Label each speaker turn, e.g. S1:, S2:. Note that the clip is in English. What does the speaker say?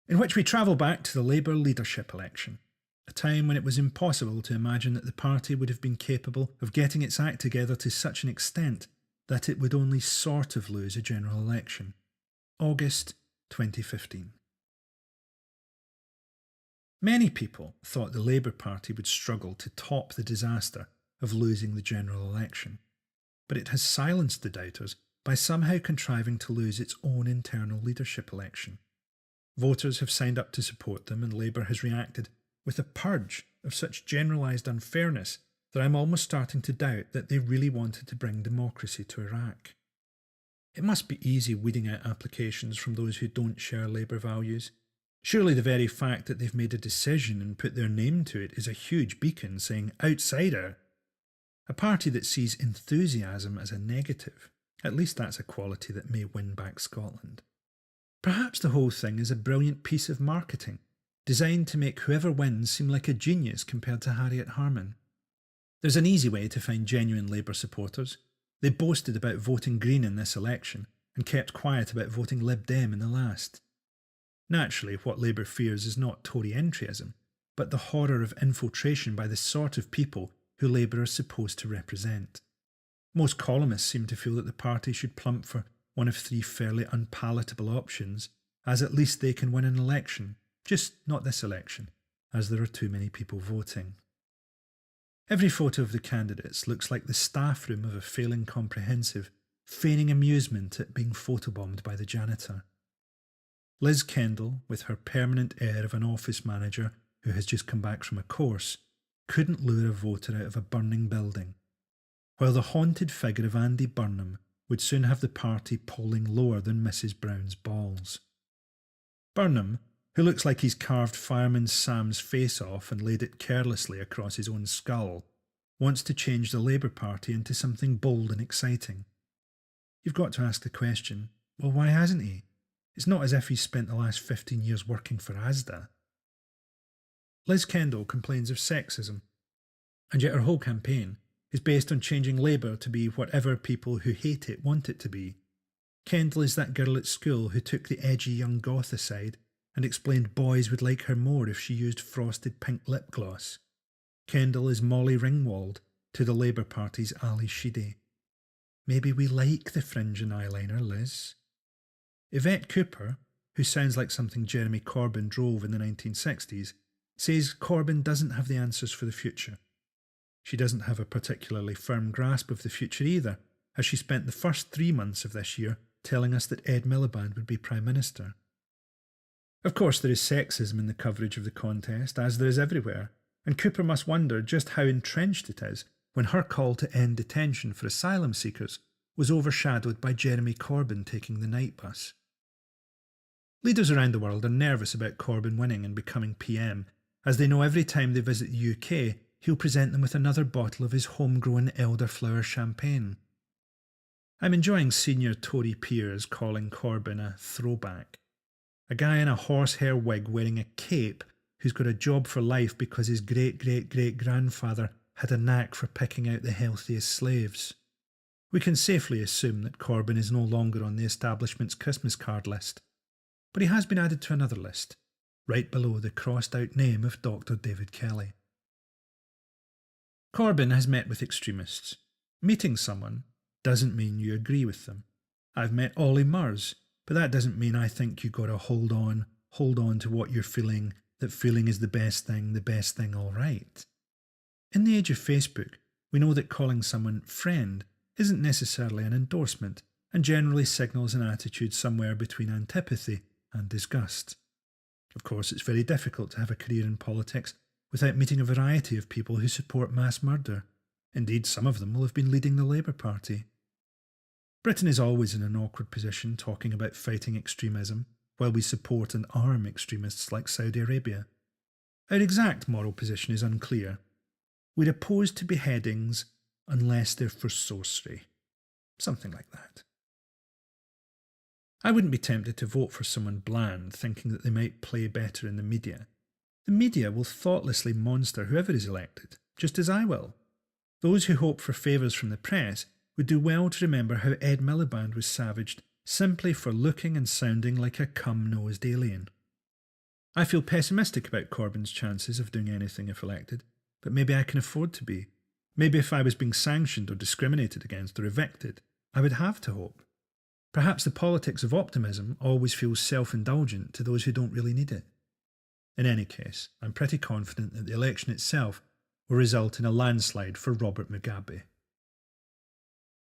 S1: in which we travel back to the Labour leadership election, a time when it was impossible to imagine that the party would have been capable of getting its act together to such an extent that it would only sort of lose a general election. August 2015. Many people thought the Labour Party would struggle to top the disaster of losing the general election, but it has silenced the doubters by somehow contriving to lose its own internal leadership election. Voters have signed up to support them, and Labour has reacted with a purge of such generalised unfairness that I'm almost starting to doubt that they really wanted to bring democracy to Iraq. It must be easy weeding out applications from those who don't share Labour values. Surely the very fact that they've made a decision and put their name to it is a huge beacon saying outsider. A party that sees enthusiasm as a negative, at least that's a quality that may win back Scotland. Perhaps the whole thing is a brilliant piece of marketing, designed to make whoever wins seem like a genius compared to Harriet Harman. There's an easy way to find genuine Labour supporters. They boasted about voting Green in this election and kept quiet about voting Lib Dem in the last. Naturally, what Labour fears is not Tory entryism, but the horror of infiltration by the sort of people who Labour is supposed to represent. Most columnists seem to feel that the party should plump for one of three fairly unpalatable options, as at least they can win an election, just not this election, as there are too many people voting. Every photo of the candidates looks like the staff room of a failing comprehensive, feigning amusement at being photobombed by the janitor. Liz Kendall, with her permanent air of an office manager who has just come back from a course, couldn't lure a voter out of a burning building, while the haunted figure of Andy Burnham would soon have the party polling lower than Mrs. Brown's balls. Burnham, who looks like he's carved Fireman Sam's face off and laid it carelessly across his own skull, wants to change the Labour Party into something bold and exciting. You've got to ask the question, well, why hasn't he? It's not as if he's spent the last 15 years working for Asda. Liz Kendall complains of sexism, and yet her whole campaign is based on changing Labour to be whatever people who hate it want it to be. Kendall is that girl at school who took the edgy young goth aside and explained boys would like her more if she used frosted pink lip gloss. Kendall is Molly Ringwald to the Labour Party's Ali Sheedy. Maybe we like the fringe and eyeliner, Liz. Yvette Cooper, who sounds like something Jeremy Corbyn drove in the 1960s, says Corbyn doesn't have the answers for the future. She doesn't have a particularly firm grasp of the future either, as she spent the first 3 months of this year telling us that Ed Miliband would be Prime Minister. Of course, there is sexism in the coverage of the contest, as there is everywhere, and Cooper must wonder just how entrenched it is when her call to end detention for asylum seekers was overshadowed by Jeremy Corbyn taking the night bus. Leaders around the world are nervous about Corbyn winning and becoming PM, as they know every time they visit the UK, he'll present them with another bottle of his homegrown elderflower champagne. I'm enjoying senior Tory peers calling Corbyn a throwback. A guy in a horsehair wig wearing a cape who's got a job for life because his great-great-great-grandfather had a knack for picking out the healthiest slaves. We can safely assume that Corbyn is no longer on the establishment's Christmas card list, but he has been added to another list, right below the crossed-out name of Dr. David Kelly. Corbyn has met with extremists. Meeting someone doesn't mean you agree with them. I've met Ollie Murs, but that doesn't mean I think you've got to hold on to what you're feeling, that feeling is the best thing all right. In the age of Facebook, we know that calling someone friend isn't necessarily an endorsement and generally signals an attitude somewhere between antipathy and disgust. Of course, it's very difficult to have a career in politics without meeting a variety of people who support mass murder. Indeed, some of them will have been leading the Labour Party. Britain is always in an awkward position talking about fighting extremism, while we support and arm extremists like Saudi Arabia. Our exact moral position is unclear. We're opposed to beheadings unless they're for sorcery. Something like that. I wouldn't be tempted to vote for someone bland, thinking that they might play better in the media. The media will thoughtlessly monster whoever is elected, just as I will. Those who hope for favours from the press would do well to remember how Ed Miliband was savaged simply for looking and sounding like a cum-nosed alien. I feel pessimistic about Corbyn's chances of doing anything if elected, but maybe I can afford to be. Maybe if I was being sanctioned or discriminated against or evicted, I would have to hope. Perhaps the politics of optimism always feels self-indulgent to those who don't really need it. In any case, I'm pretty confident that the election itself will result in a landslide for Robert Mugabe.